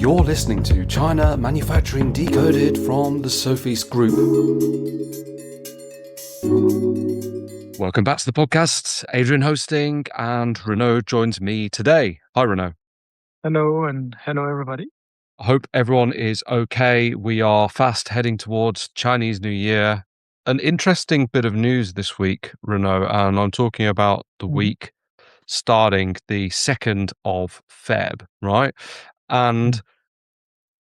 You're listening to China Manufacturing Decoded from the Sofeast Group. Welcome back to the podcast. Adrian hosting, and Renaud joins me today. Hi, Renaud. Hello, and hello, everybody. I hope everyone is okay. We are fast heading towards Chinese New Year. An interesting bit of news this week, Renaud, and I'm talking about the week starting the 2nd of Feb, right? And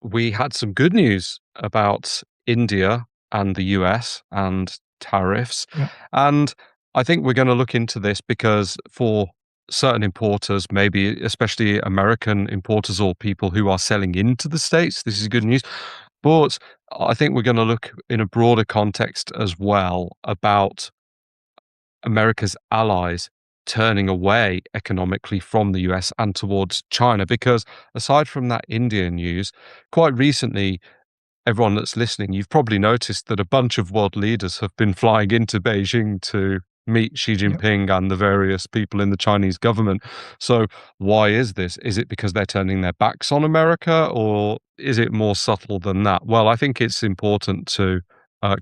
we had some good news about India and the US and tariffs. Yeah. And I think we're going to look into this because for certain importers, maybe especially American importers or people who are selling into the States, this is good news. But I think we're going to look in a broader context as well about America's allies turning away economically from the US and towards China. Because aside from that India news, quite recently, everyone that's listening, you've probably noticed that a bunch of world leaders have been flying into Beijing to meet Xi Jinping and the various people in the Chinese government. So why is this? Is it because they're turning their backs on America, or is it more subtle than that? Well, I think it's important to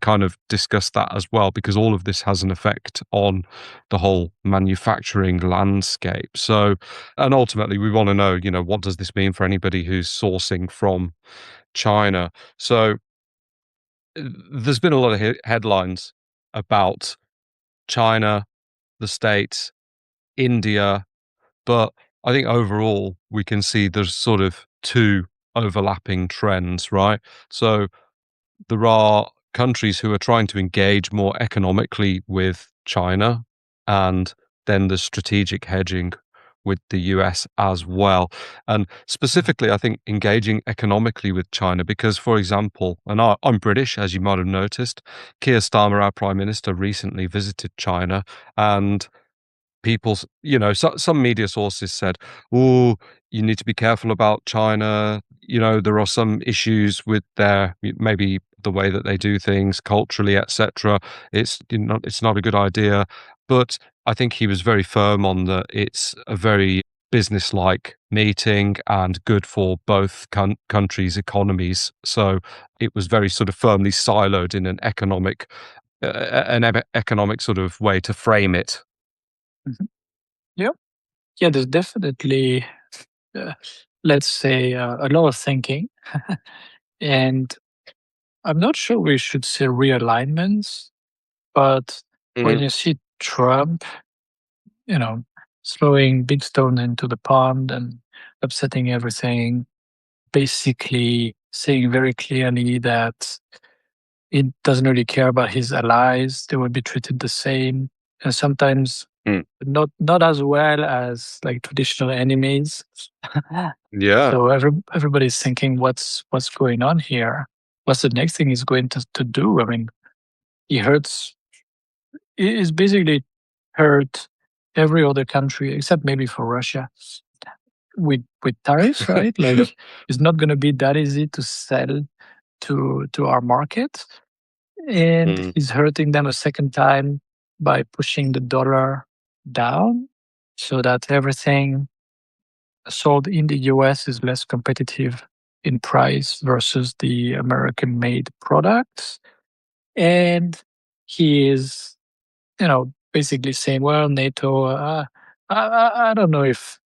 kind of discuss that as well, because all of this has an effect on the whole manufacturing landscape. So, and ultimately we want to know, what does this mean for anybody who's sourcing from China? So there's been a lot of headlines about China, the States, India, but I think overall we can see there's sort of two overlapping trends, right? So there are countries who are trying to engage more economically with China, and then there's strategic hedging with the US as well. And specifically, I think engaging economically with China, because, for example, and I'm British, as you might have noticed, Keir Starmer, our Prime Minister, recently visited China, and some media sources said, oh, you need to be careful about China. There are some issues with maybe the way that they do things culturally, etc. It's not a good idea. But I think he was very firm on that it's a very business-like meeting and good for both countries' economies. So it was very sort of firmly siloed in an economic sort of way to frame it. Yeah, there's definitely, let's say, a lot of thinking. And I'm not sure we should say realignments, but when you see Trump, throwing big stone into the pond and upsetting everything, basically saying very clearly that he doesn't really care about his allies. They will be treated the same, and sometimes not as well as like traditional enemies. Yeah. So everybody's thinking, what's going on here? What's the next thing he's going to do? I mean, he's basically hurt every other country except maybe for Russia with tariffs, right? Like it's not going to be that easy to sell to our market, and he's hurting them a second time by pushing the dollar down so that everything sold in the US is less competitive in price versus the American-made products. And he is, basically saying, well, NATO, I don't know if,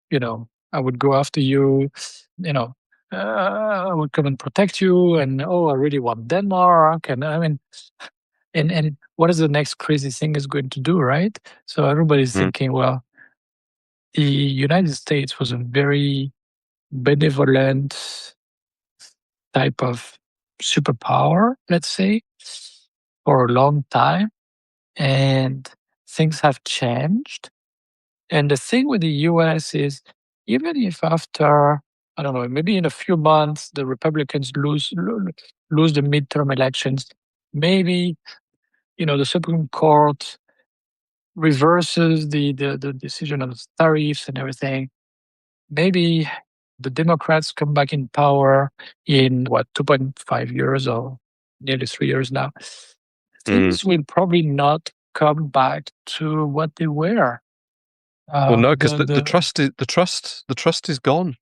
I would go after you, I would come and protect you. And, oh, I really want Denmark. And I mean, and what is the next crazy thing is going to do, right? So everybody's thinking, well, the United States was a very benevolent type of superpower, let's say, for a long time. And things have changed. And the thing with the US is, even if after, I don't know, maybe in a few months, the Republicans lose the midterm elections, maybe, the Supreme Court reverses the decision of tariffs and everything. Maybe the Democrats come back in power in 2.5 years or nearly 3 years now. Things will probably not come back to what they were. Well, no, because the trust is gone.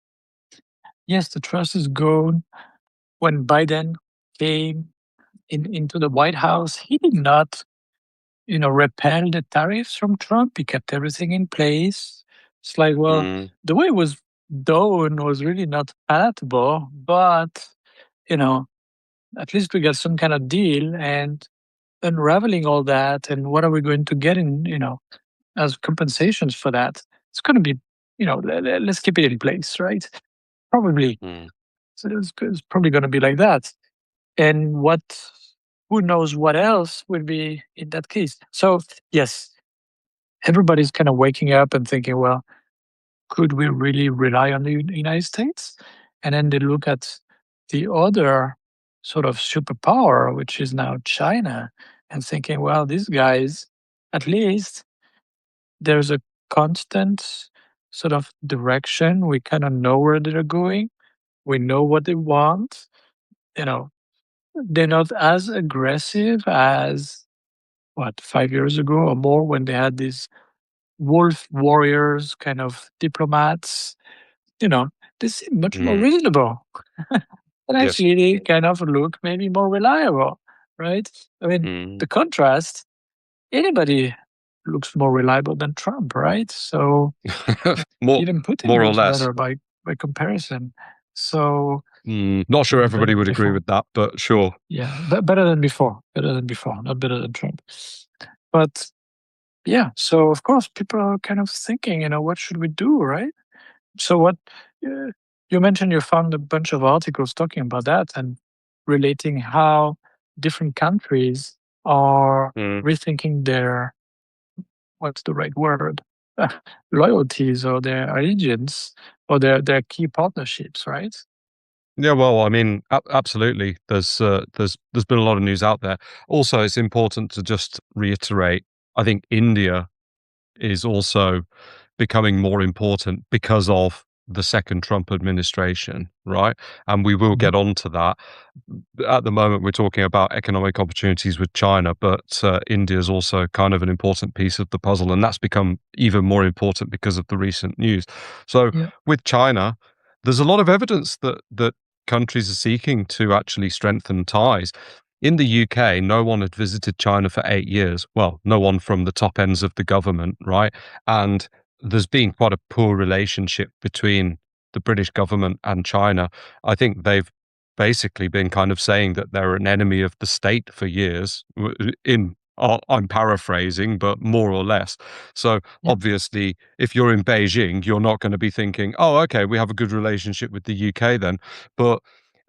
yes, the trust is gone. When Biden came into the White House, he did not, repel the tariffs from Trump. He kept everything in place. It's like, well, Mm, the way it was done was really not palatable, but, you know, at least we got some kind of deal, and unraveling all that, and what are we going to get in, as compensations for that? It's going to be, let's keep it in place, right? Probably. mm, So it's probably going to be like that. And who knows what else will be in that case. So, yes, everybody's kind of waking up and thinking, well, could we really rely on the United States? And then they look at the other sort of superpower, which is now China, and thinking, well, these guys, at least there's a constant sort of direction. We kind of know where they're going. We know what they want. You know, they're not as aggressive as what, 5 years ago or more, when they had these wolf warriors kind of diplomats. You know, they seem much more mm. reasonable. And Yes. actually, they kind of look maybe more reliable, right? I mean, Mm. the contrast, anybody looks more reliable than Trump, right? So More even Putin more or looks less. better by comparison. So Not sure better everybody than would agree before. with that, but sure. Yeah, better than before. Better than before, not better than Trump. But yeah, so of course, people are kind of thinking, what should we do, right? So what uh, you mentioned, you found a bunch of articles talking about that and relating how different countries are Mm. rethinking their, what's the right word, loyalties or their allegiance or their key partnerships, right? Yeah, well, I mean, absolutely. There's been a lot of news out there. Also, it's important to just reiterate, I think India is also becoming more important because of the second Trump administration, right? And we will Mhm. get on to that. At the moment, we're talking about economic opportunities with China, but India is also kind of an important piece of the puzzle, and that's become even more important because of the recent news. So, Yeah. with China, there's a lot of evidence that countries are seeking to actually strengthen ties. In the UK, no one had visited China for 8 years. Well, no one from the top ends of the government, right? And there's been quite a poor relationship between the British government and China. I think they've basically been kind of saying that they're an enemy of the state for years. I'm paraphrasing, but more or less. So Yeah. obviously, if you're in Beijing, you're not going to be thinking, "Oh, okay, we have a good relationship with the UK then." But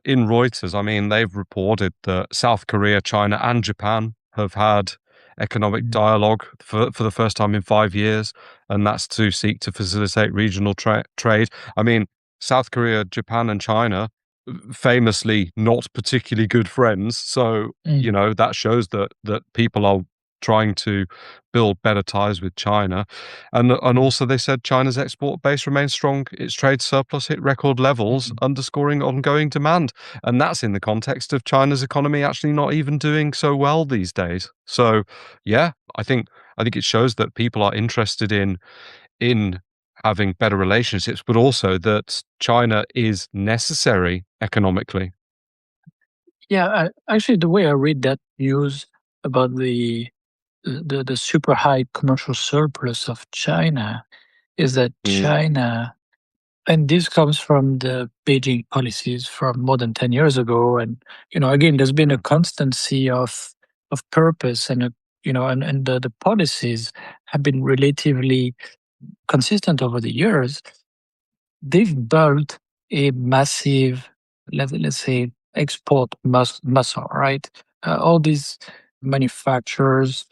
in Reuters, I mean, they've reported that South Korea, China, and Japan have had economic Mm. dialogue for the first time in 5 years, and that's to seek to facilitate regional trade. I mean, South Korea, Japan, and China famously not particularly good friends. So, Mm. that shows that people are trying to build better ties with China. And Mm. also they said China's export base remains strong. Its trade surplus hit record levels, Mm. underscoring ongoing demand. And that's in the context of China's economy actually not even doing so well these days. So, yeah, I think it shows that people are interested in having better relationships, but also that China is necessary economically. Yeah, actually, the way I read that news about the super high commercial surplus of China is that Mm, China, and this comes from the Beijing policies from more than 10 years ago. And, again, there's been a constancy of purpose, and, and the policies have been relatively consistent over the years. They've built a massive, let's say, export muscle, right? All these manufacturers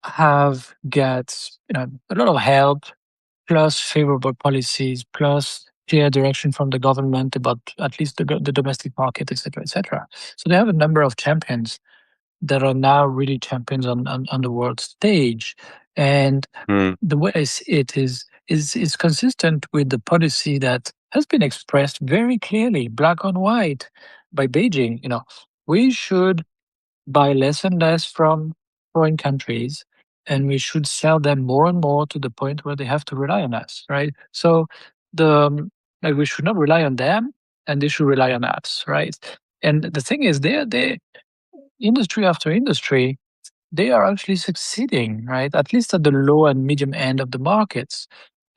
have got, a lot of help, plus favorable policies, plus clear direction from the government about at least the domestic market, etc., etc. So they have a number of champions that are now really champions on the world stage. And mm, the way I see it is consistent with the policy that has been expressed very clearly, black on white, by Beijing. We should buy less and less from foreign countries, and we should sell them more and more to the point where they have to rely on us, right? So the Like we should not rely on them, and they should rely on us, right? And the thing is, they industry after industry, they are actually succeeding, right? At least at the low and medium end of the markets,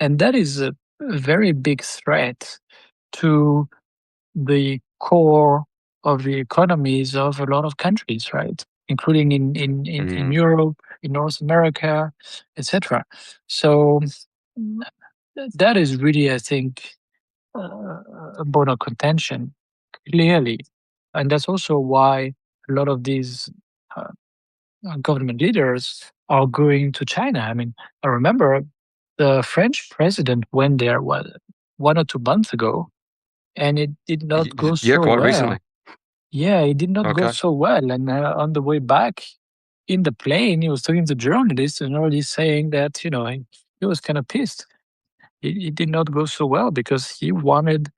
and that is a very big threat to the core of the economies of a lot of countries, right? Including in Europe, in North America, etc. So mm, that is really, I think, a bone of contention, clearly. And that's also why a lot of these uh, government leaders are going to China. I mean, I remember the French president went there, what, 1 or 2 months ago, and it did not go Yeah, so quite recently. well. Yeah, it did not go Okay. so well. And on the way back in the plane, he was talking to journalists and already saying that, he was kind of pissed. It did not go so well because he wanted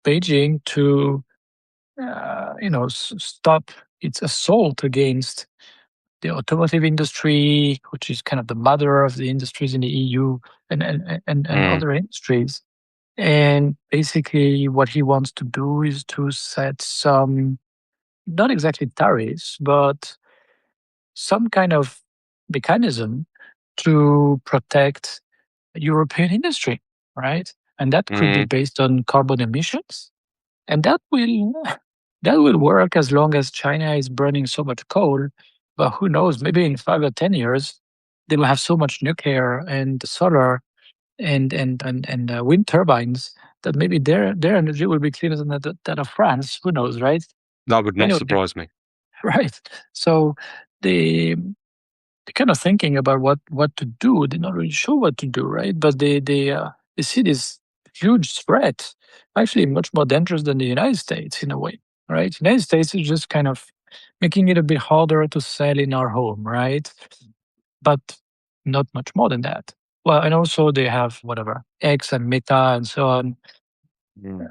Beijing to, stop its assault against the automotive industry, which is kind of the mother of the industries in the EU and Mm, other industries. And basically, what he wants to do is to set some, not exactly tariffs, but some kind of mechanism to protect European industry, right? And that could be mm. based on carbon emissions. And that will work as long as China is burning so much coal. But who knows? Maybe in 5 or 10 years, they will have so much nuclear and solar and wind turbines that maybe their energy will be cleaner than that of France. Who knows, right? That would not Anyway, surprise me. right. So they they're kind of thinking about what to do. They're not really sure what to do, right? But they see this huge threat, actually much more dangerous than the United States in a way, right? United States is just kind of making it a bit harder to sell in our home, right? But not much more than that. Well, and also they have whatever X and Meta and so on, Mm.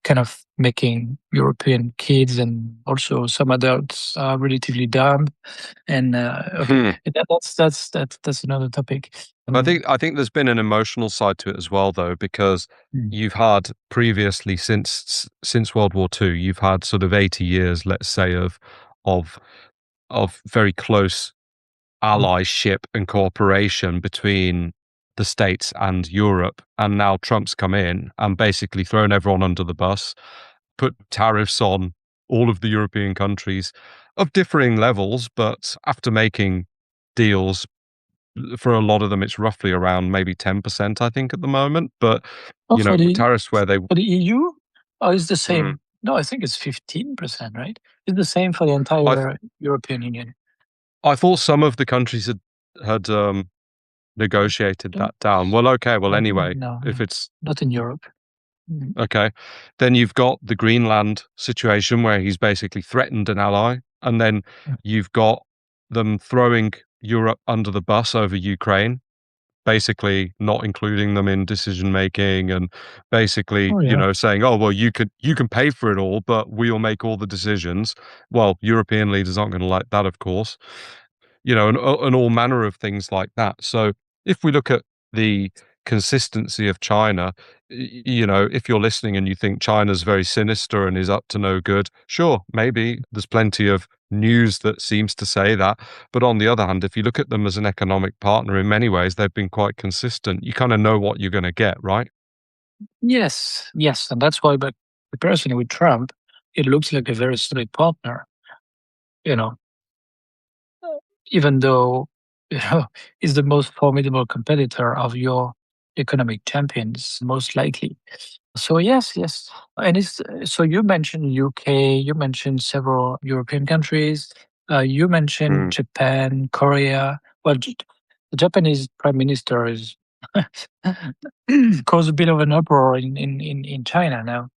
kind of making European kids and also some adults relatively dumb. And okay, Hmm. that's another topic. I think there's been an emotional side to it as well, though, because Mm, you've had previously since World War II, you've had sort of 80 years, let's say, of of very close mm. allyship and cooperation between the States and Europe. And now Trump's come in and basically thrown everyone under the bus, put tariffs on all of the European countries of differing levels, but after making deals for a lot of them, it's roughly around maybe 10%, I think, at the moment. But, Oh, for the tariffs where they, for the EU, oh, it's the Mm. same. No, I think it's 15%, right? It's the same for the I, th- entire European Union. I thought some of the countries had negotiated Don't, that down. Well, okay. Well, anyway, no, if no, it's not in Europe. Mm, okay, then you've got the Greenland situation where he's basically threatened an ally, and then mm. you've got them throwing Europe under the bus over Ukraine, basically not including them in decision making, and basically, Oh yeah. saying, "Oh, well, you can pay for it all, but we'll make all the decisions." Well, European leaders aren't going to like that, of course, and all manner of things like that. So if we look at the consistency of China, if you're listening and you think China's very sinister and is up to no good, sure, maybe there's plenty of news that seems to say that. But on the other hand, if you look at them as an economic partner, in many ways, they've been quite consistent. You kind of know what you're going to get, right? Yes, yes, and that's why. But personally, with Trump, it looks like a very solid partner. You know, even though you know he's the most formidable competitor of your economic champions, most likely. So yes, yes, and it's so you mentioned UK, you mentioned several European countries, you mentioned Mm. Japan, Korea. Well, the Japanese prime minister is caused a bit of an uproar in China now.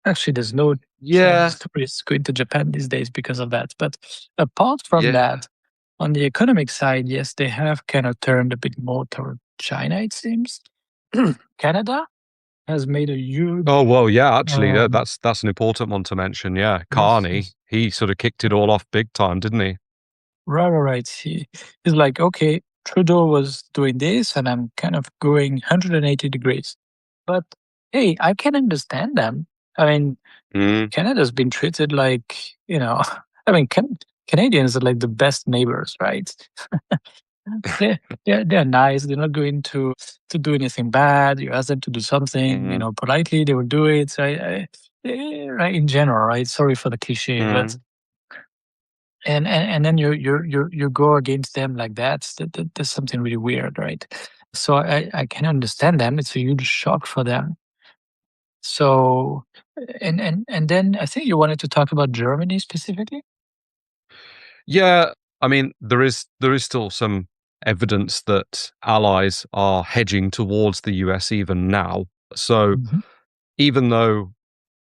Actually, there's no Yeah, Chinese tourists going to Japan these days because of that. But apart from yeah. that, on the economic side, yes, they have kind of turned a bit more toward China, it seems. Canada has made a huge, Oh, well, yeah, actually, um, that's an important one to mention. Yeah, yes, Carney, yes, he sort of kicked it all off big time, didn't he? right, right, right. He's like, okay, Trudeau was doing this, and I'm kind of going 180 degrees. But hey, I can understand them. I mean, Mm, Canada's been treated like, I mean, Canadians are like the best neighbors, right? They're, they're nice. They're not going to do anything bad. You ask them to do something, mm, politely, they will do it. Right, in general, right? Sorry for the cliche, but mm. and then you go against them like that. That's something really weird, right? So I can understand them. It's a huge shock for them. So and then I think you wanted to talk about Germany specifically. Yeah, I mean, there is still some evidence that allies are hedging towards the US even now. So Hmm. even though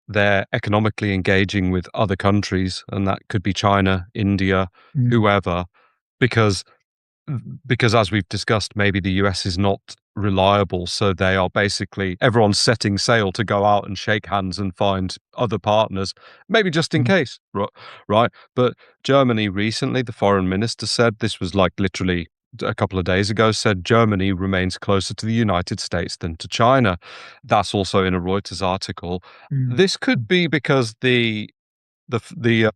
they're economically engaging with other countries, and that could be China, India, Mm. whoever, because because as we've discussed, maybe the US is not reliable. So they are basically everyone's setting sail to go out and shake hands and find other partners, maybe just in Mm. case, right? But Germany recently, the foreign minister said this was like literally a couple of days ago, said Germany remains closer to the United States than to China. That's also in a Reuters article. Mm. This could be because the the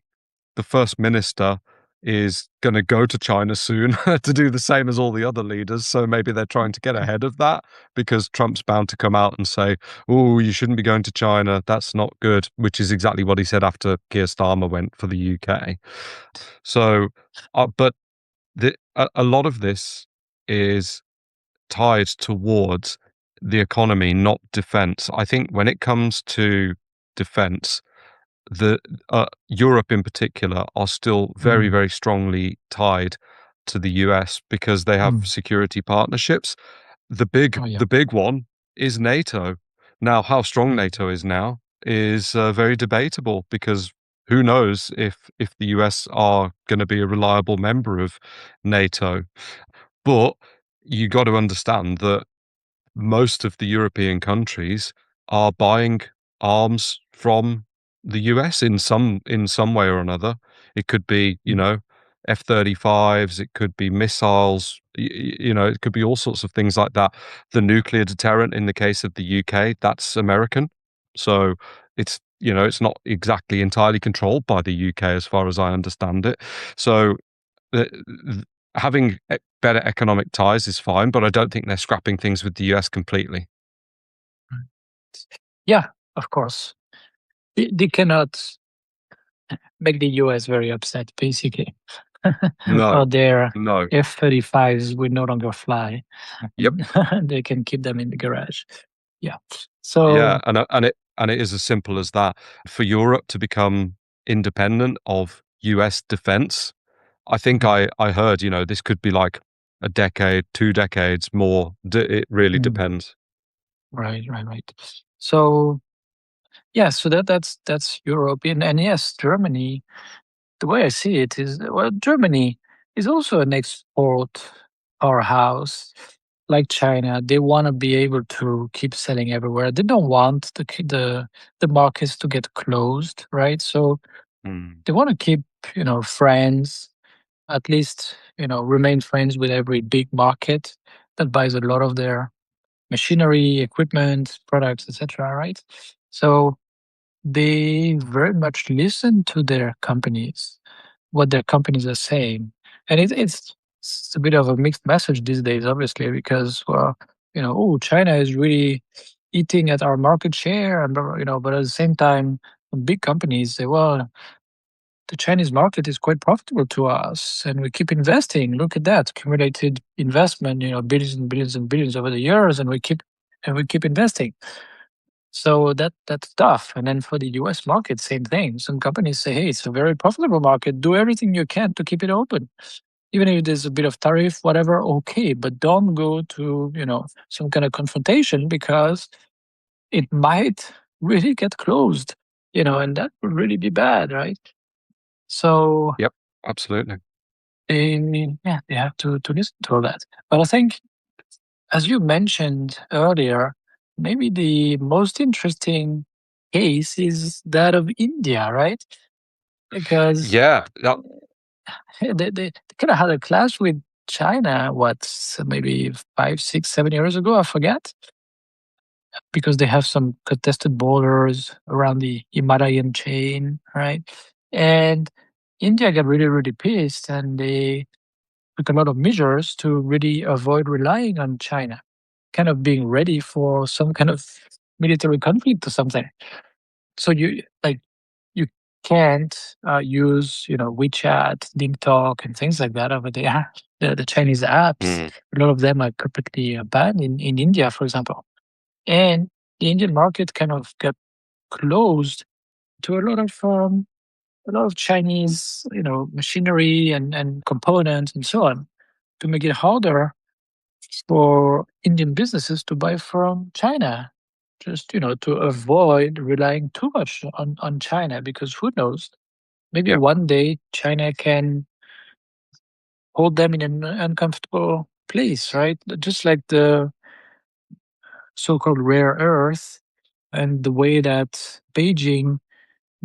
the first minister is going to go to China soon to do the same as all the other leaders. So maybe they're trying to get ahead of that because Trump's bound to come out and say, "Oh, you shouldn't be going to China. That's not good," which is exactly what he said after Keir Starmer went for the UK. So, but a lot of this is tied towards the economy, not defense. I think when it comes to defense, the Europe in particular are still very, Mm. very strongly tied to the US because they have Mm. security partnerships. Oh yeah. The big one is NATO. Now, how strong Mm. NATO is now is very debatable because who knows if the US are going to be a reliable member of NATO. But you got to understand that most of the European countries are buying arms from the US in some way or another. It could be, Mm. F-35s, it could be missiles, it could be all sorts of things like that. The nuclear deterrent in the case of the UK, that's American. So it's not exactly entirely controlled by the UK as far as I understand it. So the, having better economic ties is fine, but I don't think they're scrapping things with the US completely. Yeah, of course. They cannot make the US very upset, basically. Or No, their no. F-35s will no longer fly. Yep. They can keep them in the garage. Yeah. Yeah, So, and it is as simple as that. For Europe to become independent of US defense, I think mm, I heard, this could be like a decade, 2 decades more. It really mm, depends. right. So, yeah, so that's European, and yes, Germany. The way I see it is, well, Germany is also an export powerhouse, like China. They want to be able to keep selling everywhere. They don't want the markets to get closed, right? So Mm. they want to keep, friends, at least, remain friends with every big market that buys a lot of their machinery, equipment, products, etc. Right? So they very much listen to their companies, what their companies are saying, and it's a bit of a mixed message these days, obviously, because well, oh, China is really eating at our market share, and but at the same time, big companies say, well, the Chinese market is quite profitable to us, and we keep investing. Look at that accumulated investment, billions and billions and billions over the years, and we keep investing. So that's tough. And then for the US market, same thing. Some companies say, hey, it's a very profitable market. Do everything you can to keep it open. Even if there's a bit of tariff, whatever, okay, but don't go to, some kind of confrontation because it might really get closed, and that would really be bad, right? So Yep, absolutely. they have to listen to all that. But I think, as you mentioned earlier, maybe the most interesting case is that of India, right? Because Yeah, they kind of had a clash with China, maybe 5, 6, 7 years ago, I forget. because they have some contested borders around the Himalayan chain, right? And India got really, really pissed, and they took a lot of measures to really avoid relying on China, kind of being ready for some kind of military conflict or something. So you can't use WeChat, TikTok, and things like that over there. The Chinese apps, Mm. a lot of them are completely banned in India, for example. And the Indian market kind of got closed to a lot of Chinese, machinery and components and so on, to make it harder for Indian businesses to buy from China. Just to avoid relying too much on China, because who knows, maybe Yeah. one day China can hold them in an uncomfortable place, right? Just like the so-called rare earth, and the way that Beijing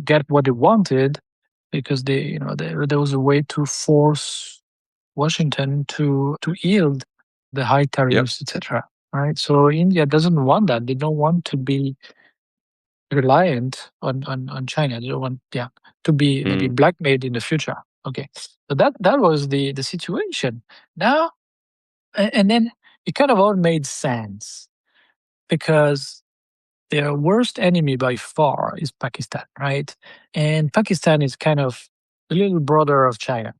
get what they wanted, because there was a way to force Washington to yield the high Yep. tariffs, etc. Right? So India doesn't want that. They don't want to be reliant on China. They don't want, to be maybe Mm. blackmailed in the future. Okay, so that was the situation. Now, and then it kind of all made sense, because their worst enemy by far is Pakistan, right? And Pakistan is kind of the little brother of China,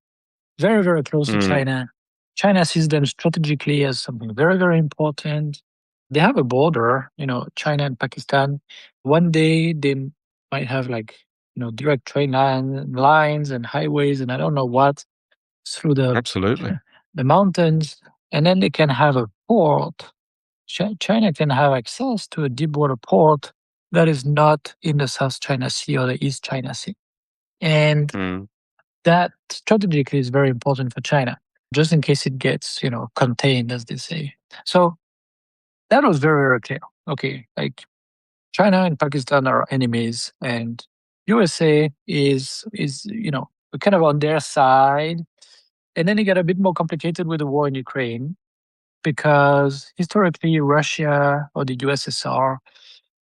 very, very close to Mm. China. China sees them strategically as something very, very important. They have a border, China and Pakistan. One day they might have direct train lines and highways and I don't know what through the Absolutely. the mountains, and then they can have a port. China can have access to a deep water port that is not in the South China Sea or the East China Sea. And Mm. that strategically is very important for China, just in case it gets, contained, as they say. So that was very, very clear. Okay, like China and Pakistan are enemies, and USA is kind of on their side. And then it got a bit more complicated with the war in Ukraine, because historically Russia or the USSR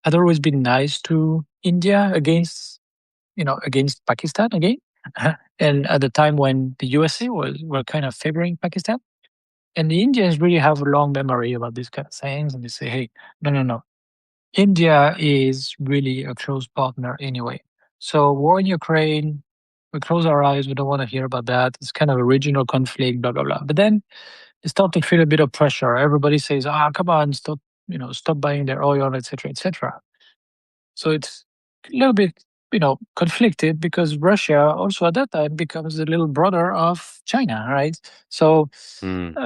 had always been nice to India against Pakistan again. And at the time when the USA were kind of favoring Pakistan. And the Indians really have a long memory about these kind of things, and they say, hey, no, no, no. India is really a close partner anyway. So war in Ukraine, we close our eyes, we don't want to hear about that. It's kind of a regional conflict, blah, blah, blah. But then they start to feel a bit of pressure. Everybody says, come on, stop buying their oil, etc., etc. So it's a little bit, conflicted, because Russia also at that time becomes the little brother of China, right? So, Mm.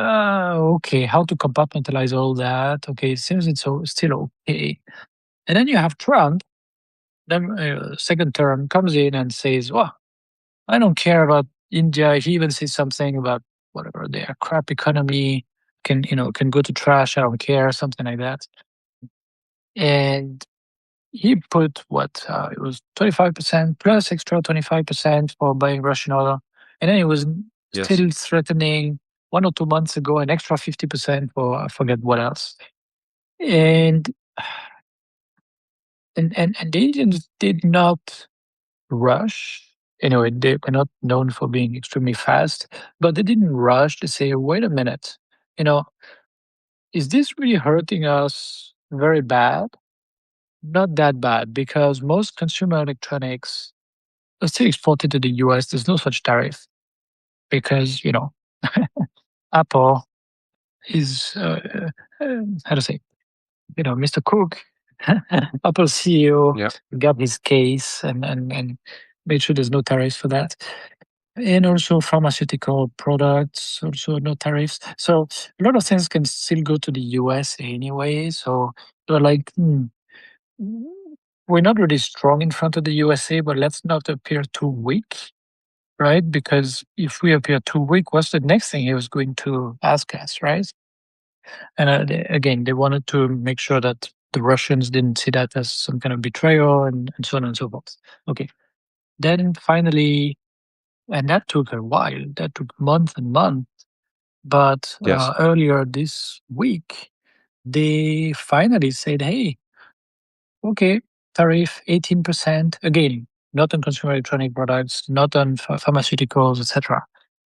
okay, how to compartmentalize all that? Okay, it seems it's still okay. And then you have Trump, then second term, comes in and says, well, I don't care about India. He even says something about whatever their crap economy can go to trash. I don't care, something like that. And he put it was 25% plus extra 25% for buying Russian oil, and then he was Yes. still threatening 1 or 2 months ago an extra 50% for I forget what else. And and the Indians did not rush. Anyway, they were not known for being extremely fast, but they didn't rush to say, wait a minute, you know, is this really hurting us very bad? Not that bad, because most consumer electronics are still exported to the US. There's no such tariff, because, Apple is, how to say, Mr. Cook, Apple CEO, Yeah. got his case and made sure there's no tariffs for that. And also pharmaceutical products, also no tariffs. So a lot of things can still go to the US anyway. So they're like, we're not really strong in front of the USA, but let's not appear too weak, right? Because if we appear too weak, what's the next thing he was going to ask us, right? And again, they wanted to make sure that the Russians didn't see that as some kind of betrayal, and so on and so forth. Okay. Then finally, and that took a while, that took months and months. But Yes. earlier this week, they finally said, hey, okay, tariff 18%. Again, not on consumer electronic products, not on pharmaceuticals, etc.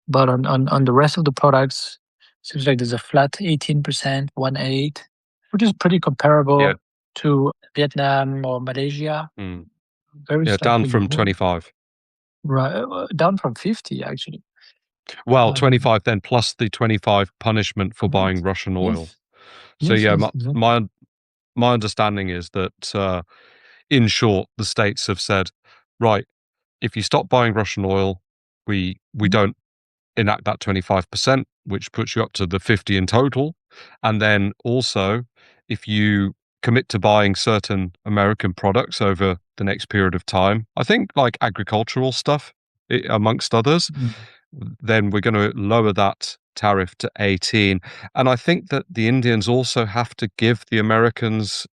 But on the rest of the products, seems like there's a flat 18%, 1/8, which is pretty Yeah. comparable to Vietnam or Malaysia. Mm. Very Yeah, down slightly from lower. 25. Right, down from 50 actually. Well, Um, 25 then plus the 25 punishment for buying Correct. Russian oil. Yes. So Yes. yeah, Yes. my Exactly. my, my understanding is that in short, the states have said, right, if you stop buying Russian oil, we Mhm. don't enact that 25%, which puts you up to the 50 in total. And then also, if you commit to buying certain American products over the next period of time, I think like agricultural stuff, amongst others, Mm. then we're going to lower that tariff to 18. And I think that the Indians also have to give the Americans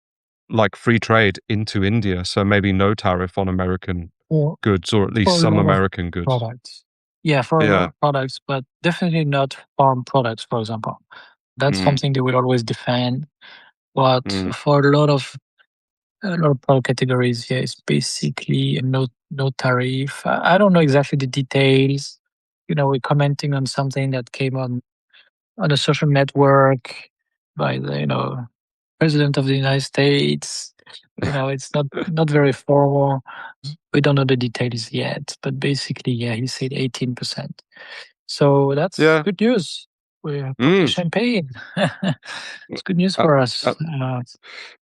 like free trade into India. So maybe no tariff on American For goods, or at least for a some lot of American goods. products. Yeah, for a lot Yeah. of products, but definitely not farm products, for example. That's Mm, something they will always defend. But mm. for a lot of product categories, yeah, it's basically a no tariff. I don't know exactly the details. We're commenting on something that came on a social network by the president of the United States. It's not very formal. We don't know the details yet, but basically, yeah, he said 18%. So that's Yeah. good news. We're popping Mm. champagne. It's good news A- for us. a-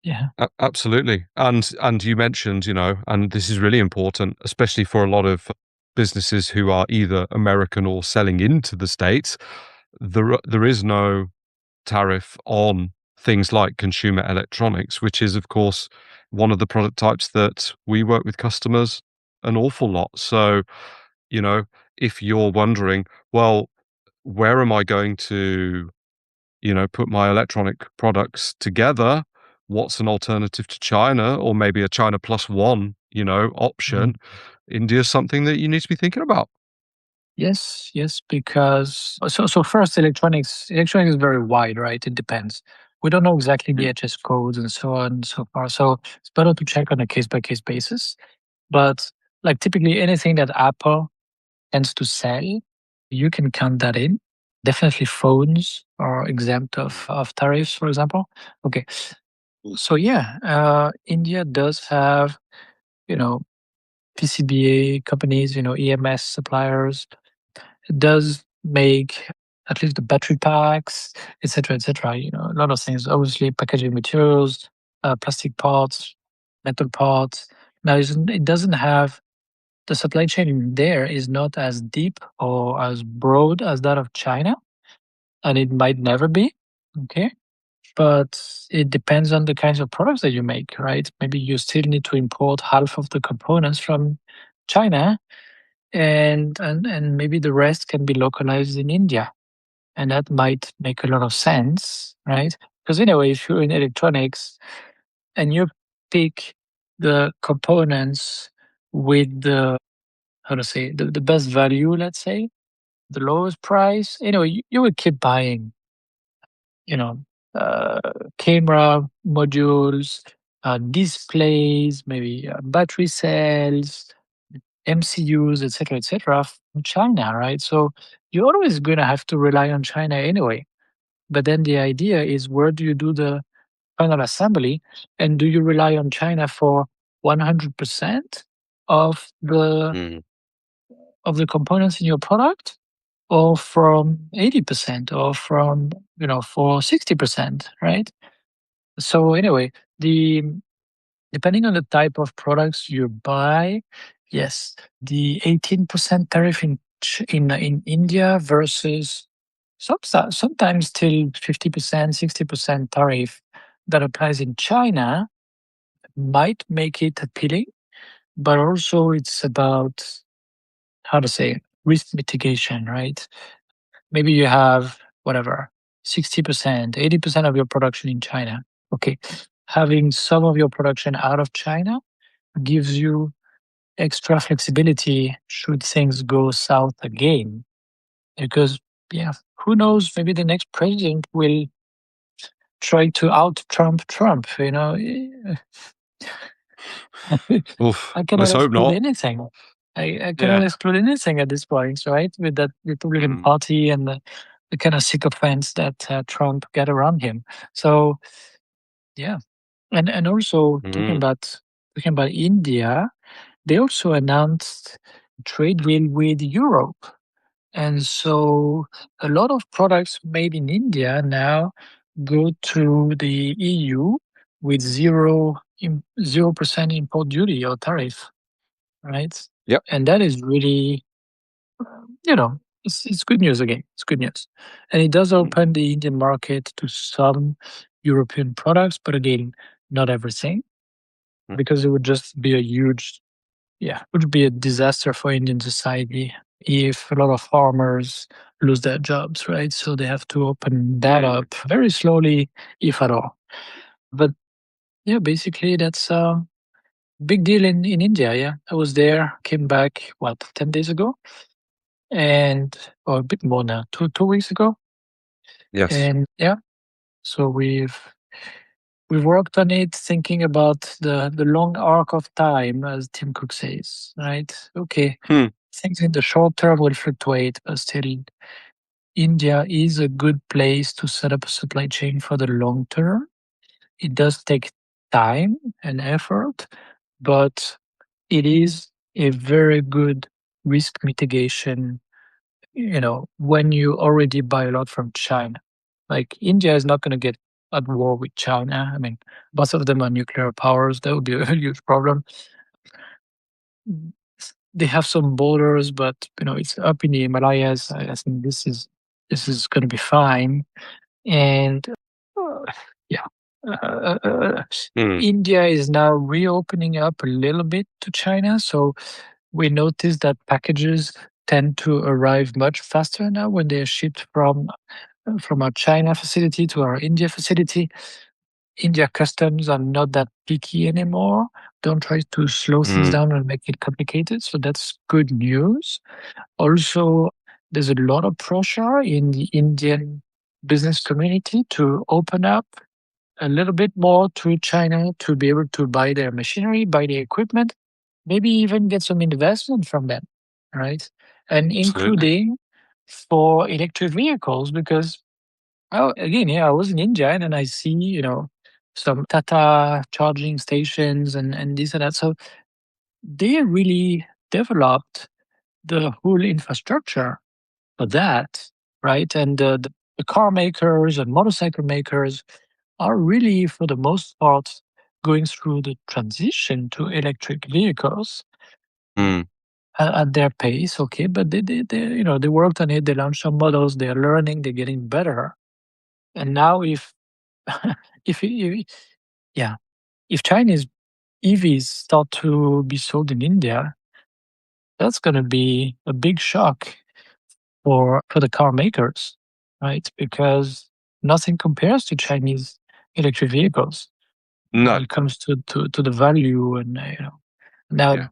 Yeah. Absolutely. And you mentioned, and this is really important, especially for a lot of businesses who are either American or selling into the States, there is no tariff on things like consumer electronics, which is, of course, one of the product types that we work with customers an awful lot. So, you know, if you're wondering, well, where am I going to, put my electronic products together? What's an alternative to China, or maybe a China plus one, Mhm. option? India's something that you need to be thinking about. Yes, yes, because so first electronics is very wide, right? It depends. We don't know exactly the Mm, HS codes and so on and so far. So it's better to check on a case by case basis. But like typically anything that Apple tends to sell, you can count that in. Definitely phones are exempt mm, of tariffs, for example. Okay. So yeah, India does have, you know, PCBA companies, EMS suppliers. It does make at least the battery packs, etc., etc. A lot of things. Obviously, packaging materials, plastic parts, metal parts. Now, it doesn't have the supply chain in there is not as deep or as broad as that of China, and it might never be. Okay. But it depends on the kinds of products that you make, right? Maybe you still need to import half of the components from China, and maybe the rest can be localized in India. And that might make a lot of sense, right? Because anyway, if you're in electronics and you pick the components with the how to say the best value, let's say, the lowest price, you will keep buying, you know, uh, camera modules, displays, maybe battery cells, MCUs, etc., from China, right? So you're always going to have to rely on China anyway. But then the idea is, where do you do the final assembly, and do you rely on China for 100% of the mm. of the components in your product, or from 80%, or from for 60%, right? So anyway, the depending on the type of products you buy, yes, the 18% tariff in India versus sometimes still 50%, 60% tariff that applies in China might make it appealing, but also it's about, how to say, risk mitigation, right? Maybe you have whatever 60%, 80% of your production in China. Okay. Having some of your production out of China gives you extra flexibility should things go south again. Because, yeah, who knows, maybe the next president will try to out-Trump Trump, you know? Oof, I let's cannot hope exclude not. anything. I cannot Yeah. exclude anything at this point, right? With that Republican Mm, Party and the kind of sycophants that Trump got around him. So yeah, and also mm, talking about India, they also announced a trade deal with Europe, and so a lot of products made in India now go to the EU with 0% import duty or tariff, right? yep. And that is really, you know, it's good news again. It's good news. And it does Mm, open the Indian market to some European products, but again, not everything, mm, because it would just be a huge, yeah, it would be a disaster for Indian society if a lot of farmers lose their jobs, right? So they have to open that mm. up very slowly, if at all. But yeah, basically that's a big deal in India. Yeah, I was there, came back, what, 10 days ago? And or a bit more now, 2 weeks ago. Yes. And yeah, so we've worked on it, thinking about the long arc of time, as Tim Cook says, right? Okay, Hmm. things in the short term will fluctuate, but still, India is a good place to set up a supply chain for the long term. It does take time and effort, but it is a very good risk mitigation, when you already buy a lot from China. Like India is not going to get at war with China. I mean, both of them are nuclear powers. That would be a huge problem. Mm, They have some borders, but it's up in the Himalayas. I think this is going to be fine. And yeah, uh, uh, uh, Mm. India is now reopening up a little bit to China. So we noticed that packages tend to arrive much faster now when they're shipped from our China facility to our India facility. India customs are not that picky anymore. Don't try to slow things Mm. down and make it complicated. So that's good news. Also, there's a lot of pressure in the Indian business community to open up a little bit more to China to be able to buy their machinery, buy the equipment, maybe even get some investment from them, right? And Absolutely. including for electric vehicles, because again, yeah, I was in India and then I see, some Tata charging stations and this and that. So they really developed the whole infrastructure for that, right? And the car makers and motorcycle makers are really, for the most part, going through the transition to electric vehicles Mm. at their pace, okay? But they worked on it. They launched some models. They're learning. They're getting better. And now, if yeah, if Chinese EVs start to be sold in India, that's going to be a big shock for the car makers, right? Because nothing compares to Chinese electric vehicles when No. it comes to the value and now. Yeah.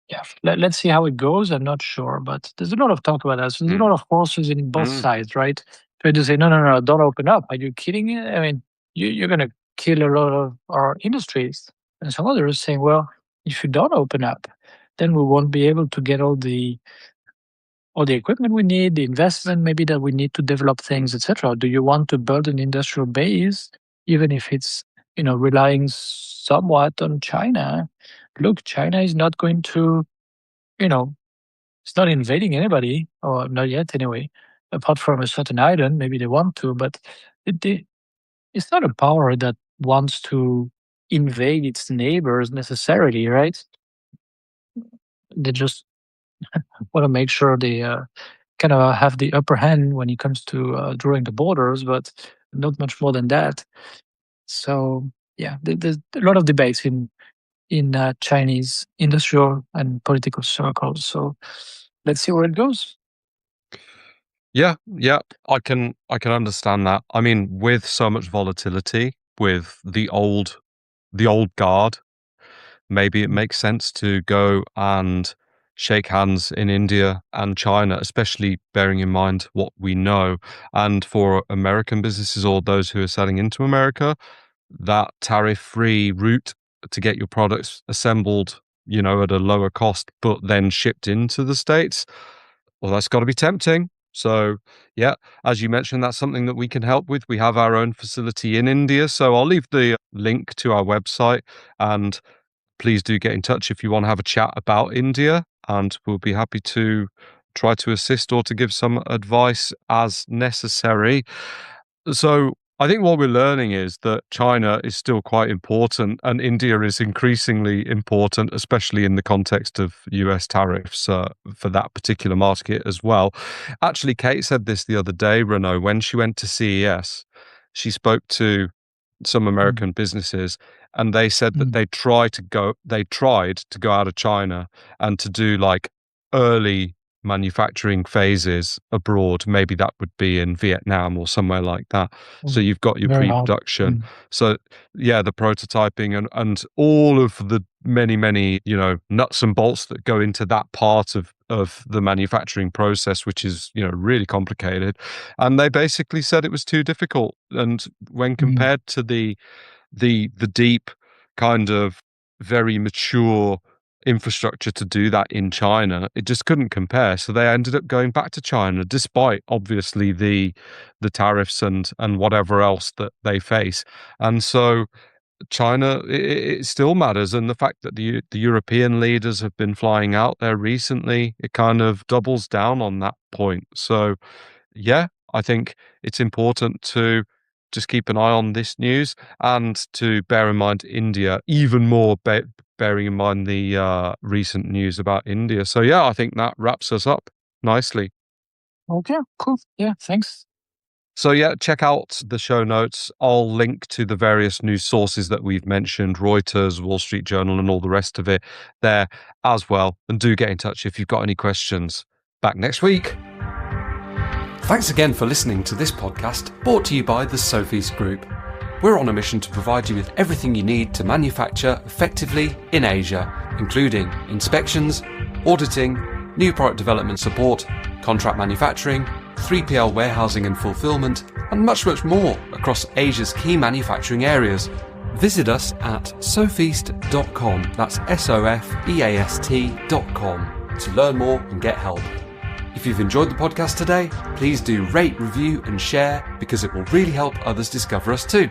Yeah, let's see how it goes. I'm not sure, but there's a lot of talk about that. So there's a Mm. lot of horses in both Mm. sides, right? Trying to say, no, no, no, don't open up. Are you kidding me? I mean, you're going to kill a lot of our industries. And some others saying, well, if you don't open up, then we won't be able to get all the equipment we need, the investment maybe that we need to develop things, etc. Do you want to build an industrial base, even if it's relying somewhat on China? Look, China is not going to you know it's not invading anybody, or not yet anyway, apart from a certain island. Maybe they want to, but it's not a power that wants to invade its neighbors necessarily, right? They just want to make sure they kind of have the upper hand when it comes to drawing the borders, but not much more than that. So yeah, there's a lot of debates in Chinese industrial and political circles. So let's see where it goes. Yeah, yeah, I can understand that. I mean, with so much volatility, with the old guard, maybe it Mm. makes sense to go and shake hands in India and China, especially bearing in mind what we know. And for American businesses or those who are selling into America, that tariff-free route to get your products assembled, at a lower cost, but then shipped into the States, well, that's got to be tempting. So, yeah, as you mentioned, that's something that we can help with. We have our own facility in India. So I'll leave the link to our website, and please do get in touch if you want to have a chat about India, and we'll be happy to try to assist or to give some advice as necessary. So I think what we're learning is that China is still quite important and India is increasingly important, especially in the context of US tariffs for that particular market as well. Actually, Kate said this the other day, Renaud, when she went to CES, she spoke to some Mm. American businesses, and they said that Mm. they tried to go out of China and to do like early manufacturing phases abroad. Maybe that would be in Vietnam or somewhere like that. So Mm. you've got your Very hard. pre-production. Mm. So yeah, the prototyping and all of the many, nuts and bolts that go into that part of the manufacturing process, which is, really complicated. And they basically said it was too difficult. And when Mm. compared to the deep kind of very mature infrastructure to do that in China, it just couldn't compare. So they ended up going back to China, despite obviously the tariffs and whatever else that they face. And so China, it still matters. And the fact that the European leaders have been flying out there recently, it kind of doubles down on that point. So yeah, I think it's important to just keep an eye on this news and to bear in mind India, even more bearing in mind the recent news about India. So yeah, I think that wraps us up nicely. Okay, cool. Yeah, thanks. So yeah, check out the show notes. I'll link to the various news sources that we've mentioned, Reuters, Wall Street Journal, and all the rest of it there as well. And do get in touch if you've got any questions. Back next week. Thanks again for listening to this podcast brought to you by the Sofeast Group. We're on a mission to provide you with everything you need to manufacture effectively in Asia, including inspections, auditing, new product development support, contract manufacturing, 3PL warehousing and fulfillment, and much more across Asia's key manufacturing areas. Visit us at sofeast.com, that's SOFEAST.com, to learn more and get help. If you've enjoyed the podcast today, please do rate, review and share because it will really help others discover us too.